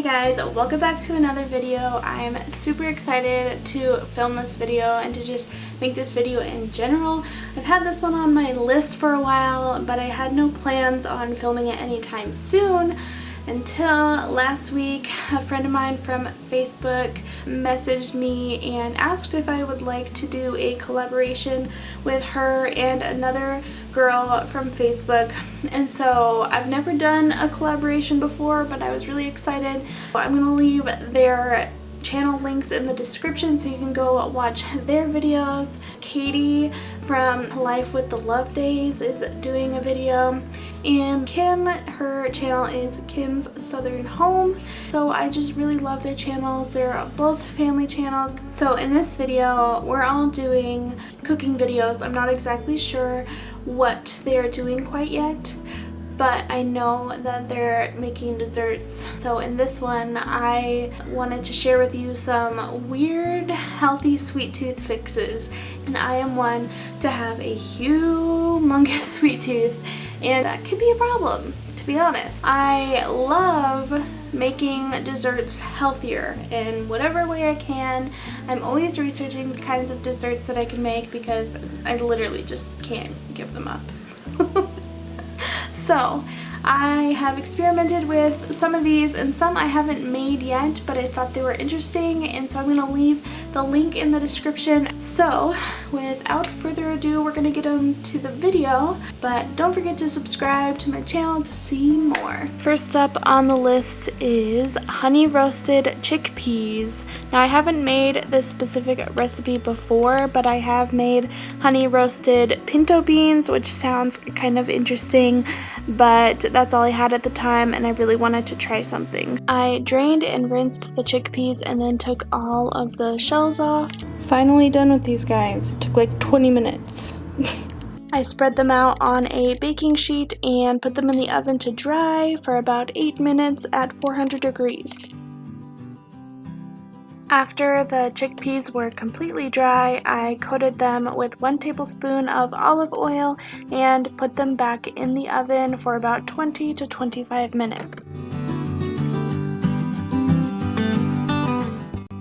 guys, welcome back to another video. I'm super excited to film this video and to just make this video in general. I've had this one on my list for a while, but I had no plans on filming it anytime soon until last week. A friend of mine from Facebook messaged me and asked if I would like to do a collaboration with her and another girl from Facebook. And so I've never done a collaboration before, but I was really excited. I'm gonna leave their channel links in the description so you can go watch their videos. Katie from Life with the Lovedays is doing a video, and Kim, her channel is Kim's Southern Home. So I just really love their channels. They're both family channels. So in this video we're all doing cooking videos. I'm not exactly sure what they're doing quite yet, but I know that they're making desserts. So in this one, I wanted to share with you some weird, healthy sweet tooth fixes. And I am one to have a humongous sweet tooth, and that could be a problem, to be honest. I love making desserts healthier in whatever way I can. I'm always researching the kinds of desserts that I can make because I literally just can't give them up. So I have experimented with some of these, and some I haven't made yet, but I thought they were interesting, and so I'm going to leave the link in the description. So without further ado, we're going to get into the video, but don't forget to subscribe to my channel to see more. First up on the list is honey roasted chickpeas. Now I haven't made this specific recipe before, but I have made honey roasted pinto beans, which sounds kind of interesting, but that's all I had at the time, and I really wanted to try something. I drained and rinsed the chickpeas and then took all of the shells off. Finally done with these guys. It took like 20 minutes. I spread them out on a baking sheet and put them in the oven to dry for about 8 minutes at 400 degrees. After the chickpeas were completely dry, I coated them with 1 tablespoon of olive oil and put them back in the oven for about 20 to 25 minutes.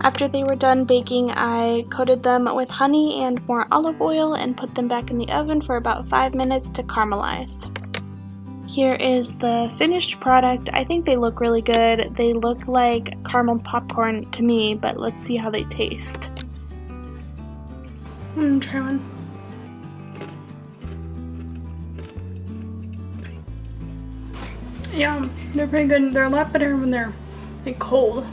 After they were done baking, I coated them with honey and more olive oil and put them back in the oven for about 5 minutes to caramelize. Here is the finished product. I think they look really good. They look like caramel popcorn to me, but let's see how they taste. I'm gonna try one. Yeah, they're pretty good. They're a lot better when they're like cold.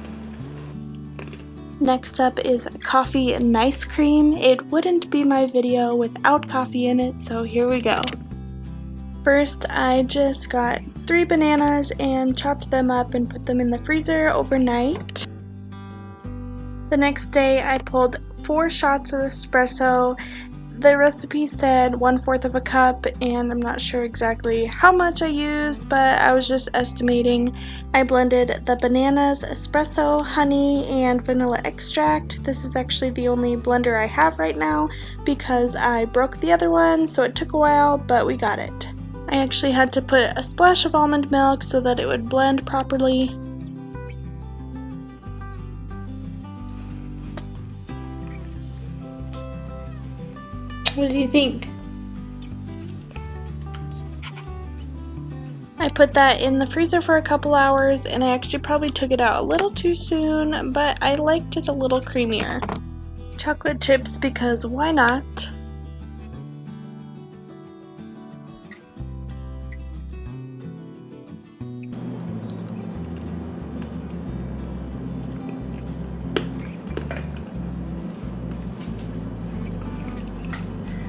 Next up is coffee and ice cream. It wouldn't be my video without coffee in it, so here we go. First, I just got 3 bananas and chopped them up and put them in the freezer overnight. The next day, I pulled 4 shots of espresso. The recipe said 1/4 of a cup, and I'm not sure exactly how much I used, but I was just estimating. I blended the bananas, espresso, honey, and vanilla extract. This is actually the only blender I have right now because I broke the other one, so it took a while, but we got it. I actually had to put a splash of almond milk so that it would blend properly. What do you think? I put that in the freezer for a couple hours, and I actually probably took it out a little too soon, but I liked it a little creamier. Chocolate chips, because why not?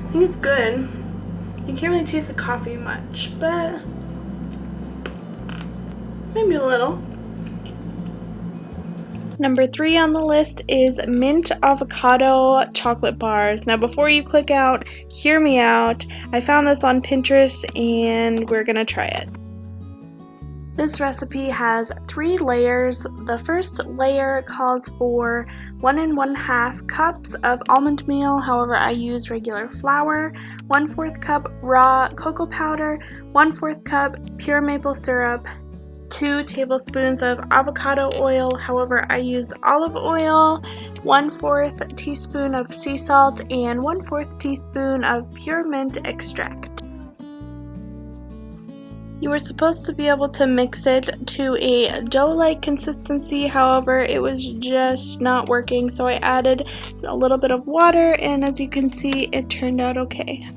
I think it's good. You can't really taste the coffee much, but maybe a little. Number 3 on the list is mint avocado chocolate bars. Now before you click out, hear me out. I found this on Pinterest and we're gonna try it. This recipe has 3 layers. The first layer calls for 1 1/2 cups of almond meal, however I use regular flour, 1/4 cup raw cocoa powder, 1/4 cup pure maple syrup, 2 tablespoons of avocado oil. However, I use olive oil, 1/4 teaspoon of sea salt, and 1/4 teaspoon of pure mint extract. You were supposed to be able to mix it to a dough-like consistency, however, it was just not working, so I added a little bit of water, and as you can see, it turned out okay.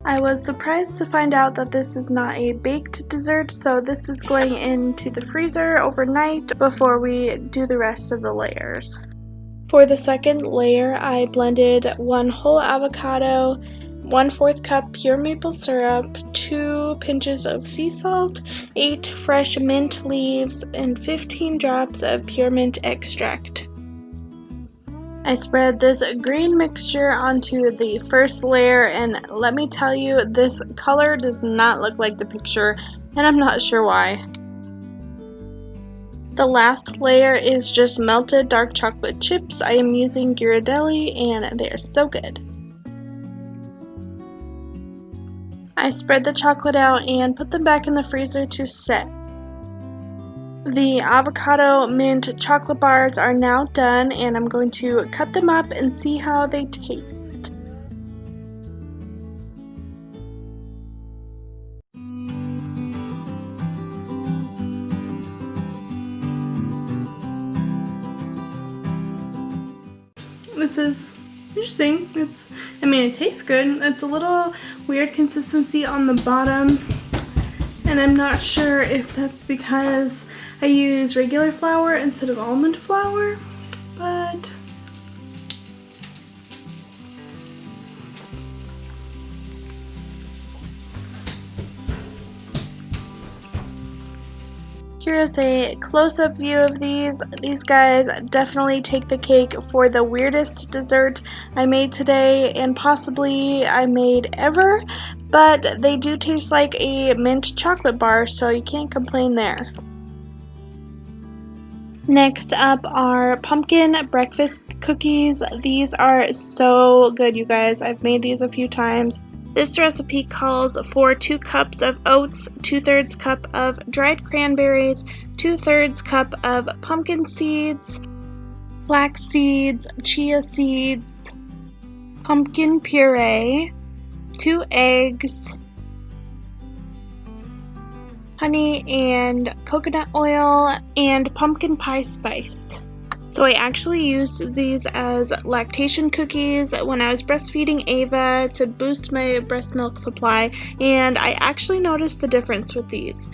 I was surprised to find out that this is not a baked dessert, so this is going into the freezer overnight before we do the rest of the layers. For the second layer, I blended 1 whole avocado, 1/4 cup pure maple syrup, 2 pinches of sea salt, 8 fresh mint leaves, and 15 drops of pure mint extract. I spread this green mixture onto the first layer, and let me tell you, this color does not look like the picture, and I'm not sure why. The last layer is just melted dark chocolate chips. I am using Ghirardelli, and they are so good. I spread the chocolate out and put them back in the freezer to set. The avocado mint chocolate bars are now done, and I'm going to cut them up and see how they taste. This is interesting. It tastes good. It's a little weird consistency on the bottom, and I'm not sure if that's because I use regular flour instead of almond flour, but here's a close-up view of these. These guys definitely take the cake for the weirdest dessert I made today, and possibly I made ever, but they do taste like a mint chocolate bar, so you can't complain there. Next up are pumpkin breakfast cookies. These are so good, you guys. I've made these a few times. This recipe calls for 2 cups of oats, 2/3 cup of dried cranberries, 2/3 cup of pumpkin seeds, flax seeds, chia seeds, pumpkin puree, 2 eggs, honey and coconut oil, and pumpkin pie spice. So I actually used these as lactation cookies when I was breastfeeding Ava to boost my breast milk supply, and I actually noticed a difference with these.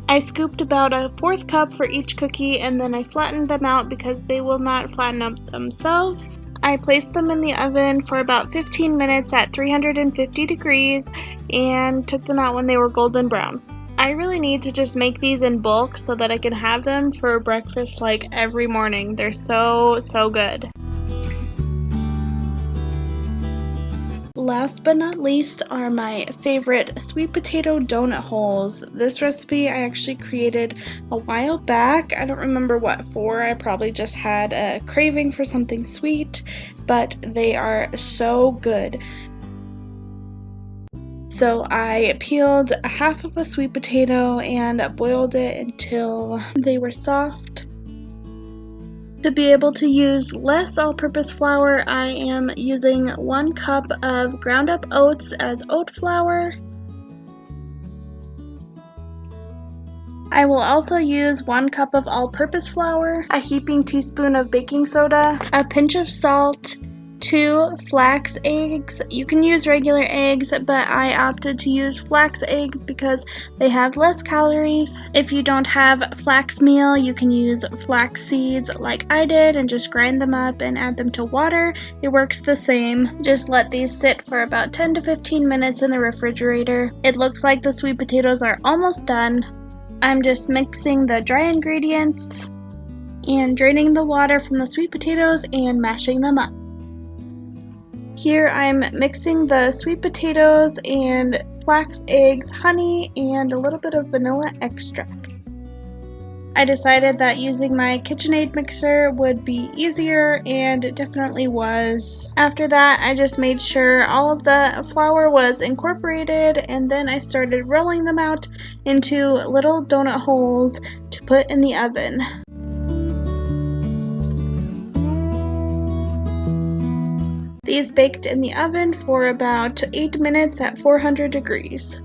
I scooped about 1/4 cup for each cookie, and then I flattened them out because they will not flatten up themselves. I placed them in the oven for about 15 minutes at 350 degrees and took them out when they were golden brown. I really need to just make these in bulk so that I can have them for breakfast like every morning. They're so good. Last but not least are my favorite sweet potato donut holes. This recipe I actually created a while back. I don't remember what for. I probably just had a craving for something sweet, but they are so good. So I peeled half of a sweet potato and boiled it until they were soft. To be able to use less all-purpose flour, I am using 1 cup of ground up oats as oat flour. I will also use 1 cup of all-purpose flour, a heaping teaspoon of baking soda, a pinch of salt, 2 flax eggs. You can use regular eggs, but I opted to use flax eggs because they have less calories. If you don't have flax meal, you can use flax seeds like I did and just grind them up and add them to water. It works the same. Just let these sit for about 10 to 15 minutes in the refrigerator. It looks like the sweet potatoes are almost done. I'm just mixing the dry ingredients and draining the water from the sweet potatoes and mashing them up. Here I'm mixing the sweet potatoes and flax eggs, honey, and a little bit of vanilla extract. I decided that using my KitchenAid mixer would be easier, and it definitely was. After that, I just made sure all of the flour was incorporated, and then I started rolling them out into little donut holes to put in the oven. These baked in the oven for about 8 minutes at 400 degrees.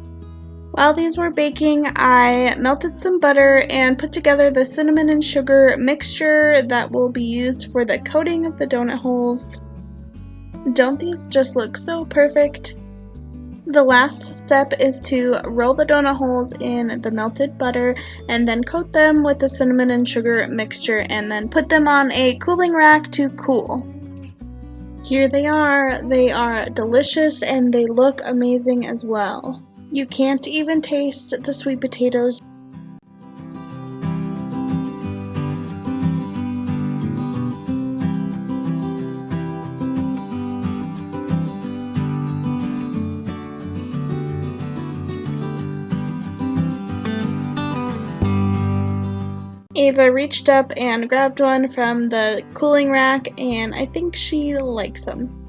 While these were baking, I melted some butter and put together the cinnamon and sugar mixture that will be used for the coating of the donut holes. Don't these just look so perfect? The last step is to roll the donut holes in the melted butter and then coat them with the cinnamon and sugar mixture and then put them on a cooling rack to cool. Here they are. They are delicious and they look amazing as well. You can't even taste the sweet potatoes. Ava reached up and grabbed one from the cooling rack, and I think she likes them.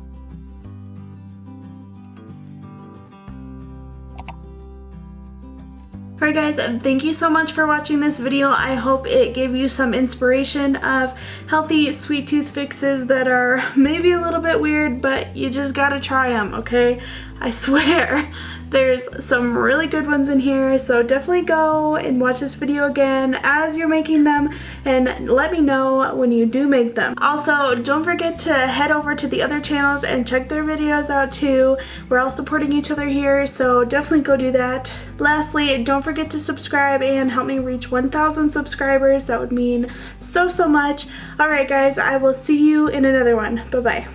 Alright guys, thank you so much for watching this video. I hope it gave you some inspiration of healthy sweet tooth fixes that are maybe a little bit weird, but you just gotta try them, okay? I swear. There's some really good ones in here, so definitely go and watch this video again as you're making them and let me know when you do make them. Also, don't forget to head over to the other channels and check their videos out too. We're all supporting each other here, so definitely go do that. Lastly, don't forget to subscribe and help me reach 1,000 subscribers. That would mean so much. Alright guys, I will see you in another one. Bye-bye.